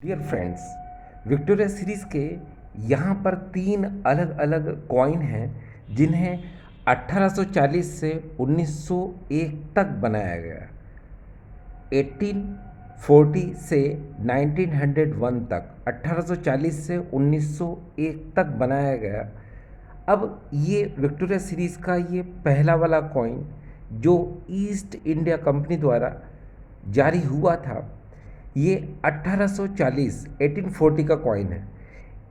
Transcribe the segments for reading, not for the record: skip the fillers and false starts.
Dear friends, Victoria series के यहाँ पर तीन अलग अलग कॉइन हैं जिन्हें 1840 से 1901 तक बनाया गया। 1840 से 1901 तक, 1840 से 1901 तक बनाया गया। अब ये विक्टोरिया सीरीज़ का ये पहला वाला कॉइन जो ईस्ट इंडिया कंपनी द्वारा जारी हुआ था, ये 1840 1840 का कॉइन है।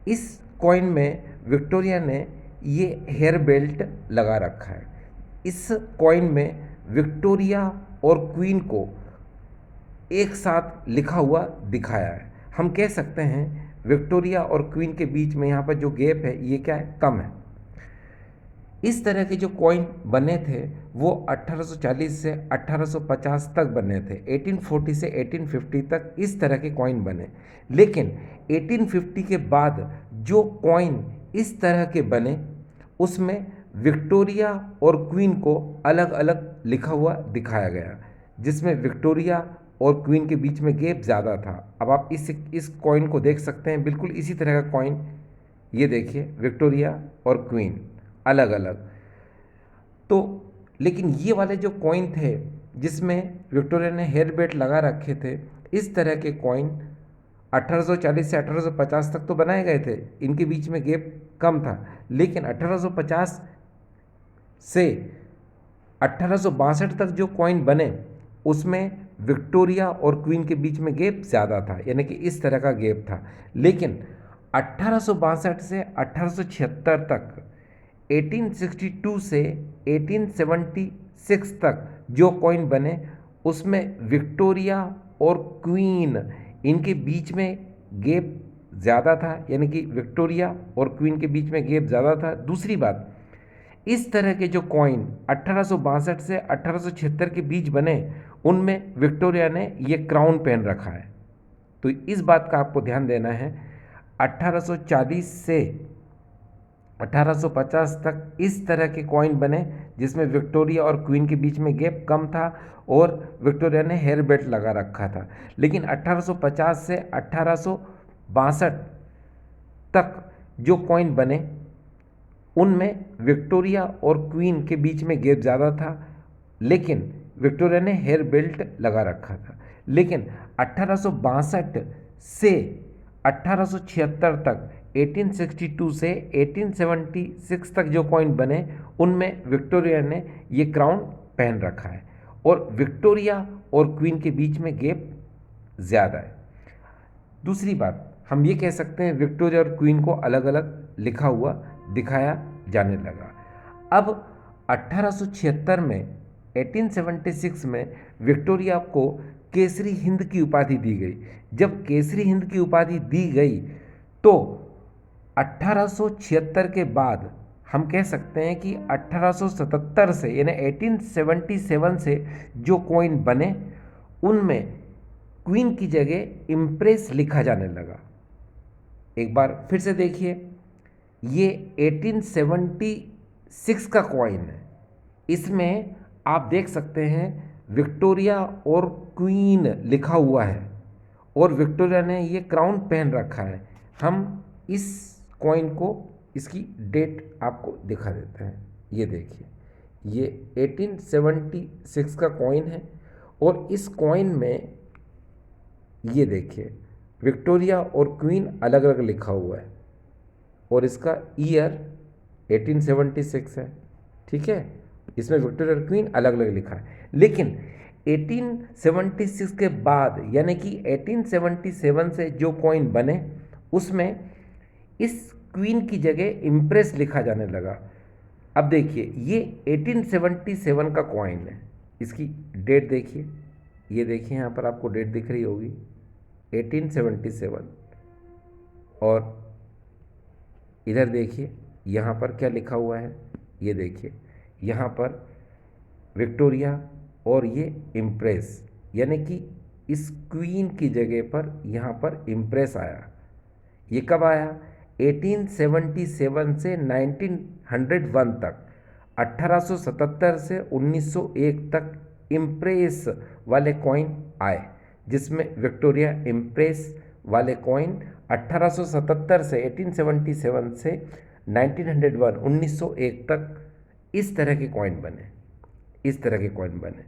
इस कॉइन में विक्टोरिया ने ये हेयर बेल्ट लगा रखा है। इस कॉइन में विक्टोरिया और क्वीन को एक साथ लिखा हुआ दिखाया है। हम कह सकते हैं विक्टोरिया और क्वीन के बीच में यहाँ पर जो गैप है ये क्या है, कम है। इस तरह के जो कॉइन बने थे वो 1840 से 1850 तक बने थे। 1840 से 1850 तक इस तरह के कॉइन बने, लेकिन 1850 के बाद जो कॉइन इस तरह के बने उसमें विक्टोरिया और क्वीन को अलग अलग लिखा हुआ दिखाया गया, जिसमें विक्टोरिया और क्वीन के बीच में गैप ज़्यादा था। अब आप इस कॉइन को देख सकते हैं, बिल्कुल इसी तरह का कॉइन, ये देखिए विक्टोरिया और क्वीन अलग अलग। तो लेकिन ये वाले जो कॉइन थे जिसमें विक्टोरिया ने हेयर बेल्ट लगा रखे थे, इस तरह के कॉइन 1840 से 1850 तक तो बनाए गए थे, इनके बीच में गैप कम था। लेकिन 1850 से 1862 तक जो कॉइन बने उसमें विक्टोरिया और क्वीन के बीच में गैप ज़्यादा था, यानी कि इस तरह का गैप था। लेकिन 1862 से 1876 तक, 1862 से 1876 तक जो कॉइन बने उसमें विक्टोरिया और क्वीन इनके बीच में गैप ज़्यादा था, यानी कि विक्टोरिया और क्वीन के बीच में गैप ज़्यादा था। दूसरी बात, इस तरह के जो कॉइन 1862 से 1876 के बीच बने उनमें विक्टोरिया ने ये क्राउन पहन रखा है। तो इस बात का आपको ध्यान देना है। 1840 से 1850 तक इस तरह के कॉइन बने जिसमें विक्टोरिया और क्वीन के बीच में गैप कम था और विक्टोरिया ने हेयर बेल्ट लगा रखा था। लेकिन 1850 से 1862 तक जो कॉइन बने उनमें विक्टोरिया और क्वीन के बीच में गैप ज़्यादा था, लेकिन विक्टोरिया ने हेयर बेल्ट लगा रखा था। लेकिन 1862 से 1876 तक, 1862 से 1876 तक जो कॉइन बने उनमें विक्टोरिया ने ये क्राउन पहन रखा है और विक्टोरिया और क्वीन के बीच में गैप ज़्यादा है। दूसरी बात, हम ये कह सकते हैं विक्टोरिया और क्वीन को अलग अलग लिखा हुआ दिखाया जाने लगा। अब 1876 में, 1876 में विक्टोरिया को केसरी हिंद की उपाधि दी गई। जब केसरी हिंद की उपाधि दी गई तो 1876 के बाद हम कह सकते हैं कि 1877 से, यानी 1877 से जो कॉइन बने उनमें क्वीन की जगह इम्प्रेस लिखा जाने लगा। एक बार फिर से देखिए, ये 1876 का कॉइन है। इसमें आप देख सकते हैं विक्टोरिया और क्वीन लिखा हुआ है और विक्टोरिया ने ये क्राउन पहन रखा है। हम इस कॉइन को, इसकी डेट आपको दिखा देते हैं। ये देखिए, ये 1876 का कॉइन है और इस कॉइन में ये देखिए विक्टोरिया और क्वीन अलग अलग लिखा हुआ है और इसका ईयर 1876 है। ठीक है, इसमें विक्टोरिया और क्वीन अलग अलग लिखा है। लेकिन 1876 के बाद, यानी कि 1877 से जो कॉइन बने उसमें इस क्वीन की जगह इम्प्रेस लिखा जाने लगा। अब देखिए, ये 1877 का कॉइन है। इसकी डेट देखिए, ये देखिए यहाँ पर आपको डेट दिख रही होगी 1877। और इधर देखिए यहाँ पर क्या लिखा हुआ है, ये देखिए यहाँ पर विक्टोरिया और ये इम्प्रेस, यानी कि इस क्वीन की जगह पर यहाँ पर इम्प्रेस आया। ये कब आया? 1877 से 1901 तक, 1877 से 1901 तक इम्प्रेस वाले कॉइन आए जिसमें विक्टोरिया इम्प्रेस वाले कॉइन 1877 से 1877 से 1901 1901 तक इस तरह के कॉइन बने, इस तरह के कॉइन बने।